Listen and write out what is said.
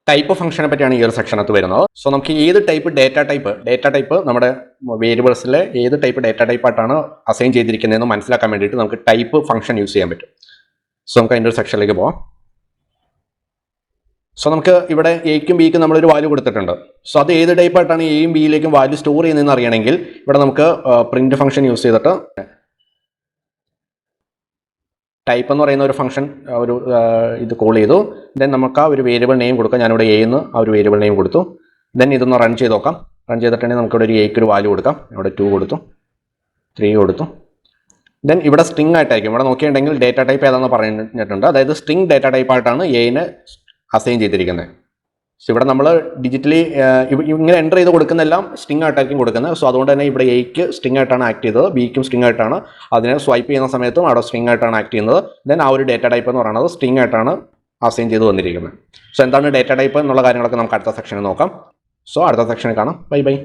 Type ഫംഗ്ഷനെ പറ്റിയാണ് ഈ ഒരു സെക്ഷനകത്ത് വരുന്നത്. സോ നമുക്ക് ഏത് ടൈപ്പ് ഡേറ്റ ടൈപ്പ് നമ്മുടെ വേരിയബിൾസിലെ ഏത് ടൈപ്പ് ഡേറ്റ ടൈപ്പ് ആയിട്ടാണ് അസൈൻ ചെയ്തിരിക്കുന്നതെന്ന് മനസ്സിലാക്കാൻ വേണ്ടിയിട്ട് നമുക്ക് ടൈപ്പ് ഫംഗ്ഷൻ യൂസ് ചെയ്യാൻ പറ്റും. സോ നമുക്ക് അതിൻ്റെ ഒരു സെക്ഷനിലേക്ക് പോകാം. സോ നമുക്ക് ഇവിടെ എയ്ക്കും ബിക്കും നമ്മളൊരു വാല്യൂ കൊടുത്തിട്ടുണ്ട്. സോ അത് ഏത് ടൈപ്പ് ആയിട്ടാണ് എയും ബിയിലേക്കും വാല്യൂ സ്റ്റോർ ചെയ്യുന്നതെന്ന് അറിയണമെങ്കിൽ ഇവിടെ നമുക്ക് പ്രിന്റ് ഫംഗ്ഷൻ യൂസ് ചെയ്തിട്ട് ടൈപ്പ് എന്ന് പറയുന്ന ഒരു ഫംഗ്ഷൻ ഇത് കോൾ ചെയ്തു. ദെൻ നമുക്ക് ആ ഒരു വേരിയബിൾ നെയിം കൊടുക്കാം. ഞാനിവിടെ എ എന്ന് ആ ഒരു വേരിയബിൾ നെയിം കൊടുത്തു. ദെൻ ഇതൊന്ന് റൺ ചെയ്ത് നോക്കാം. റൺ ചെയ്തിട്ടുണ്ടെങ്കിൽ നമുക്കിവിടെ ഒരു എയ്ക്ക് ഒരു വാല്യൂ കൊടുക്കാം. ഇവിടെ 2 കൊടുത്തു, 3 കൊടുത്തു. ദെൻ ഇവിടെ സ്ട്രിംഗ് ആയിട്ടായിരിക്കും. ഇവിടെ നോക്കിയിട്ടുണ്ടെങ്കിൽ ഡേറ്റ ടൈപ്പ് ഏതാണെന്ന് പറഞ്ഞിട്ടുണ്ട്. അതായത് സ്ട്രിംഗ് ഡേറ്റ ടൈപ്പ് ആയിട്ടാണ് എനെ അസൈൻ ചെയ്തിരിക്കുന്നത്. സോ ഇവിടെ നമ്മൾ ഡിജിറ്റലി ഇങ്ങനെ എൻ്റർ ചെയ്ത് കൊടുക്കുന്നതെല്ലാം സ്ട്രിംഗ് ആയിട്ടായിരിക്കും കൊടുക്കുന്നത്. സോ അതുകൊണ്ട് തന്നെ ഇവിടെ എയ്ക്ക് സ്ട്രിംഗ് ആയിട്ടാണ് ആക്ട് ചെയ്തത്, ബിക്കും സ്ട്രിംഗ് ആയിട്ടാണ്. അതിനെ സ്വൈപ്പ് ചെയ്യുന്ന സമയത്തും അവിടെ സ്ട്രിംഗ് ആയിട്ടാണ് ആക്ട് ചെയ്യുന്നത്. ദെൻ ആ ഒരു ഡേറ്റ ടൈപ്പ് എന്ന് പറയുന്നത് സ്ട്രിംഗ് ആയിട്ടാണ് അസൈൻ ചെയ്ത് വന്നിരിക്കുന്നത്. സോ എന്താണ് ഡേറ്റ ടൈപ്പ് എന്നുള്ള കാര്യങ്ങളൊക്കെ നമുക്ക് അടുത്ത സെക്ഷനിൽ നോക്കാം. സോ അടുത്ത സെക്ഷനിൽ കാണാം. Bye bye.